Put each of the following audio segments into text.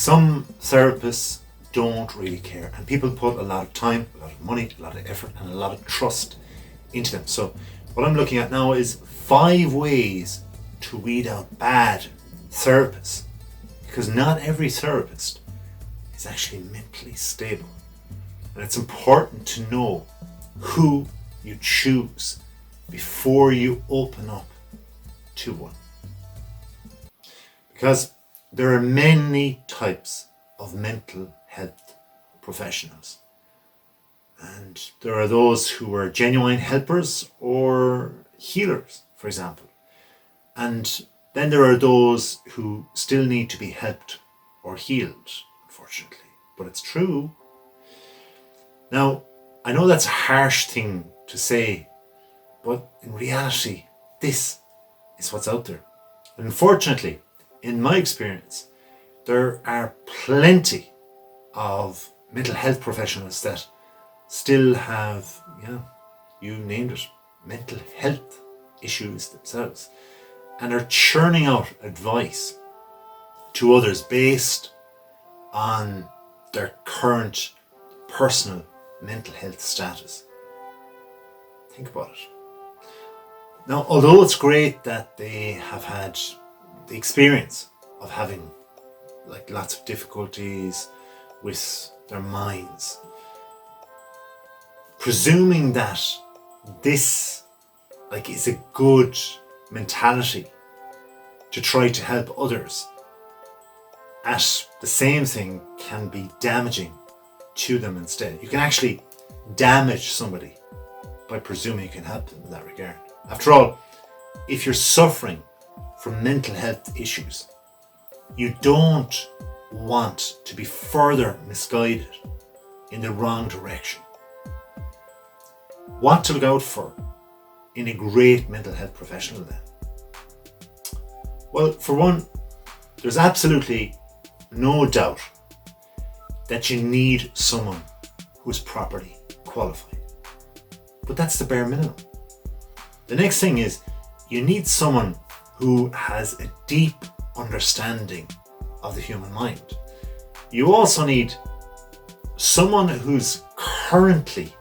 Some therapists don't really care, and people put a lot of time, a lot of money, a lot of effort, and a lot of trust into them. So what I'm looking at now is 5 ways to weed out bad therapists, because not every therapist is actually mentally stable. And it's important to know who you choose before you open up to one. Because there are many types of mental health professionals. And there are those who are genuine helpers or healers, for example. And then there are those who still need to be helped or healed, unfortunately. But it's true. Now, I know that's a harsh thing to say, but in reality, this is what's out there. And unfortunately, in my experience, there are plenty of mental health professionals that still have, you named it, mental health issues themselves, and are churning out advice to others based on their current personal mental health status. Think about it. Now, although it's great that they have had the experience of having lots of difficulties with their minds, presuming that this is a good mentality to try to help others at the same thing can be damaging to them instead. You can actually damage somebody by presuming you can help them in that regard. After all, if you're suffering from mental health issues, you don't want to be further misguided in the wrong direction. What to look out for in a great mental health professional then? Well, for one, there's absolutely no doubt that you need someone who is properly qualified. But that's the bare minimum. The next thing is you need someone who has a deep understanding of the human mind. You also need someone who's currently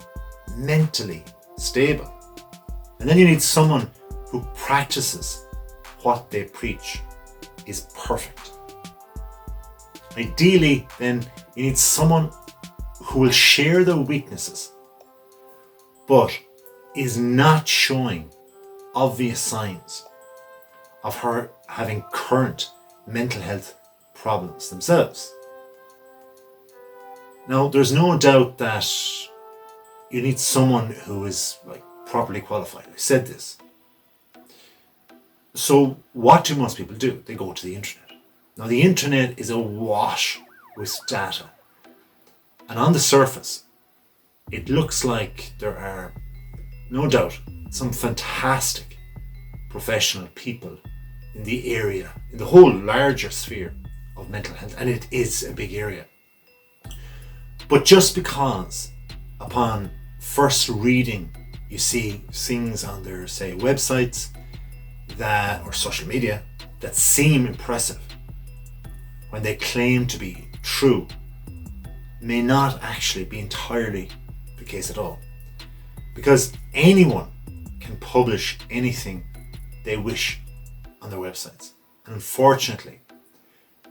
mentally stable. And then you need someone who practices what they preach is perfect. Ideally, then, you need someone who will share their weaknesses, but is not showing obvious signs of her having current mental health problems themselves. Now, there's no doubt that you need someone who is properly qualified. I said this. So what do most people do? They go to the internet. Now, the internet is awash with data. And on the surface, it looks like there are, no doubt, some fantastic professional people in the area, in the whole larger sphere of mental health. And it is a big area. But just because upon first reading, you see things on their, say, websites or social media that seem impressive when they claim to be true, may not actually be entirely the case at all. Because anyone can publish anything they wish on their websites. And unfortunately,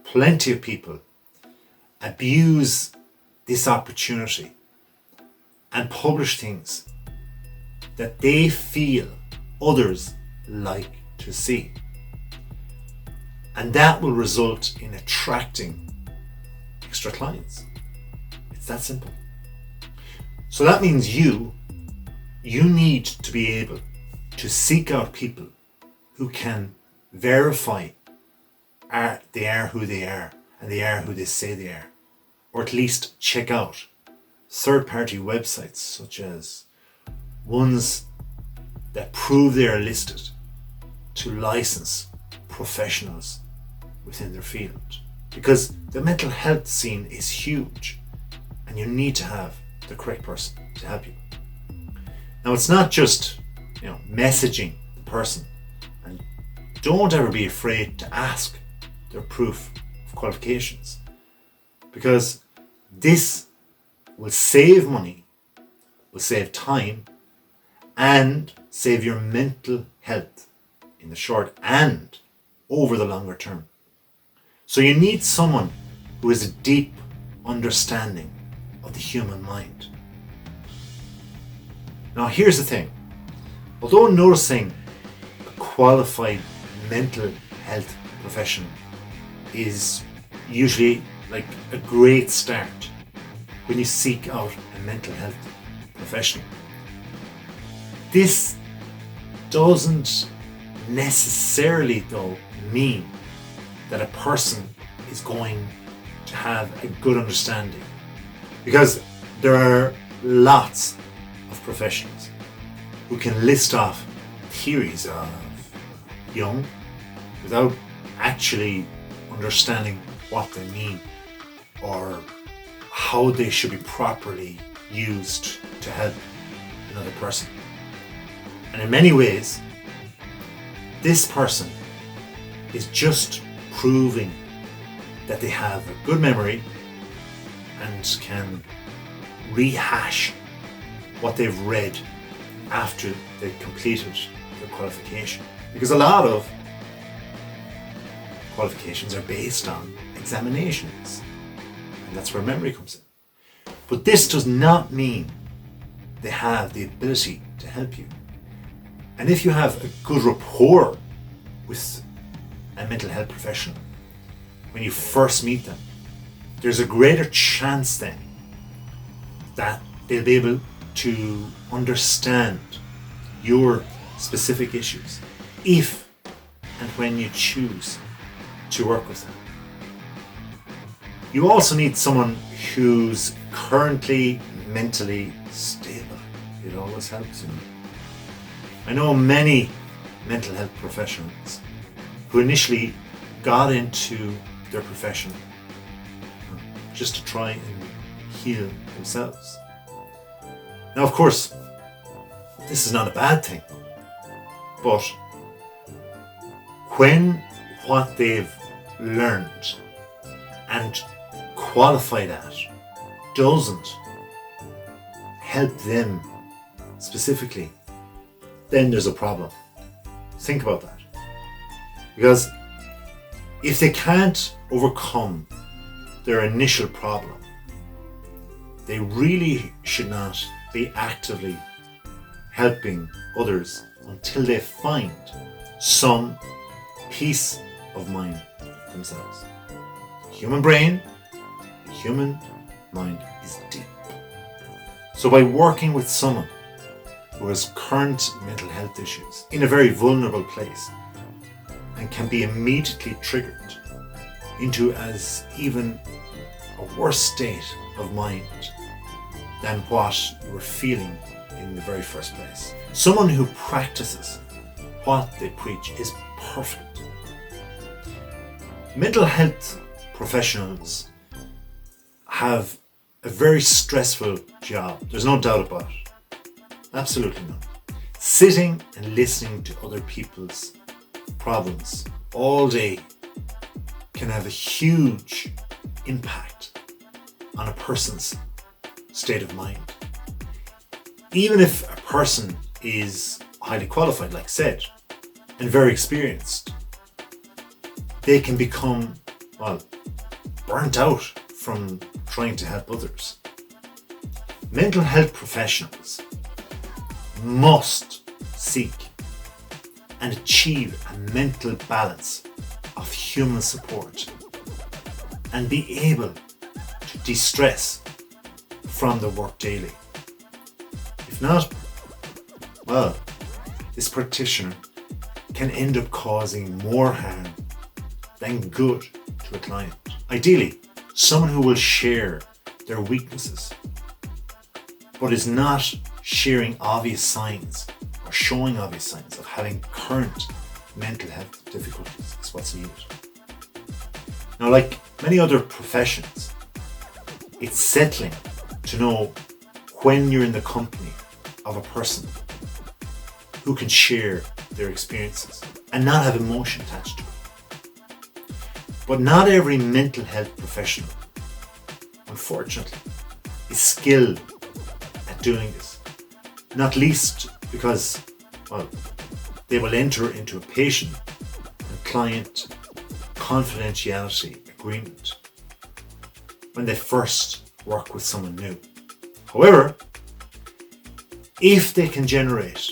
plenty of people abuse this opportunity and publish things that they feel others like to see. And that will result in attracting extra clients. It's that simple. So that means you need to be able to seek out people who can verify they are who they are and they are who they say they are. Or at least check out third-party websites such as ones that prove they are listed to license professionals within their field. Because the mental health scene is huge and you need to have the correct person to help you. Now, it's not just messaging the person, and don't ever be afraid to ask their proof of qualifications. because this will save money, will save time, and save your mental health in the short and over the longer term. So you need someone who has a deep understanding of the human mind. Now here's the thing. Although noticing a qualified mental health professional is usually like a great start when you seek out a mental health professional, this doesn't necessarily though mean that a person is going to have a good understanding, because there are lots of professionals who can list off theories of Jung without actually understanding what they mean or how they should be properly used to help another person. And in many ways, this person is just proving that they have a good memory and can rehash what they've read after they've completed their qualification. Because a lot of qualifications are based on examinations, and that's where memory comes in. But this does not mean they have the ability to help you. And if you have a good rapport with a mental health professional when you first meet them, there's a greater chance then that they'll be able to understand your specific issues if and when you choose to work with them. You also need someone who's currently mentally stable. It always helps, you know. I know many mental health professionals who initially got into their profession just to try and heal themselves. Now, of course, this is not a bad thing, but when what they've learned and qualified at doesn't help them specifically, then there's a problem. Think about that. Because if they can't overcome their initial problem, they really should not be actively helping others until they find some peace of mind themselves. Human brain, human mind is deep. So by working with someone who has current mental health issues in a very vulnerable place and can be immediately triggered into as even a worse state of mind than what you were feeling in the very first place. Someone who practices what they preach is perfect. Mental health professionals have a very stressful job. There's no doubt about it. Absolutely none. Sitting and listening to other people's problems all day can have a huge impact on a person's state of mind. Even if a person is highly qualified, like I said, and very experienced, they can become, burnt out from trying to help others. Mental health professionals must seek and achieve a mental balance of human support and be able to de-stress from the work daily. If not, this practitioner can end up causing more harm than good to a client. Ideally, someone who will share their weaknesses, but is not sharing obvious signs or showing obvious signs of having current mental health difficulties is what's needed. Now, like many other professions, it's settling to know when you're in the company of a person who can share their experiences and not have emotion attached to it. But not every mental health professional unfortunately, is skill at doing this. Not least because, well, they will enter into a patient and client confidentiality agreement when they first work with someone new. However, if they can generate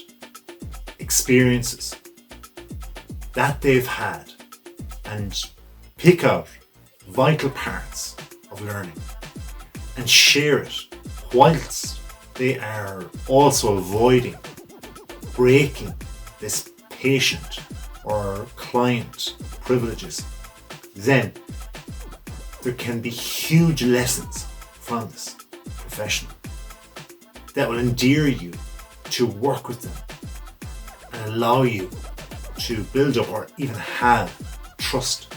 experiences that they've had and pick out vital parts of learning and share it whilst they are also avoiding breaking this patient or client privileges, then there can be huge lessons from this professional that will endear you to work with them and allow you to build up or even have trust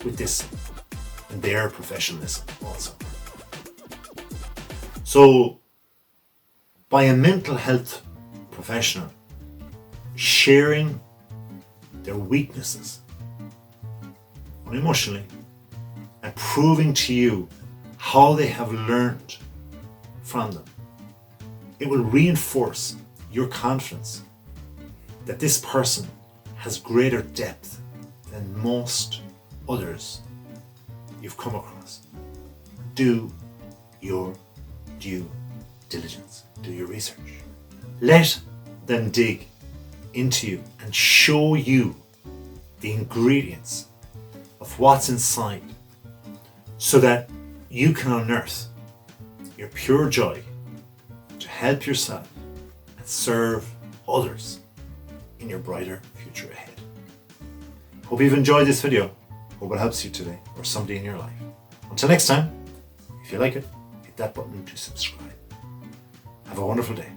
with this and their professionalism also. So, by a mental health professional sharing their weaknesses unemotionally and proving to you how they have learned from them, it will reinforce your confidence that this person has greater depth than most others you've come across. Do your due diligence. Do your research. Let them dig into you and show you the ingredients of what's inside so that you can unearth your pure joy to help yourself and serve others in your brighter future ahead. Hope you've enjoyed this video. Hope it helps you today or somebody in your life. Until next time, if you like it, hit that button to subscribe. Have a wonderful day.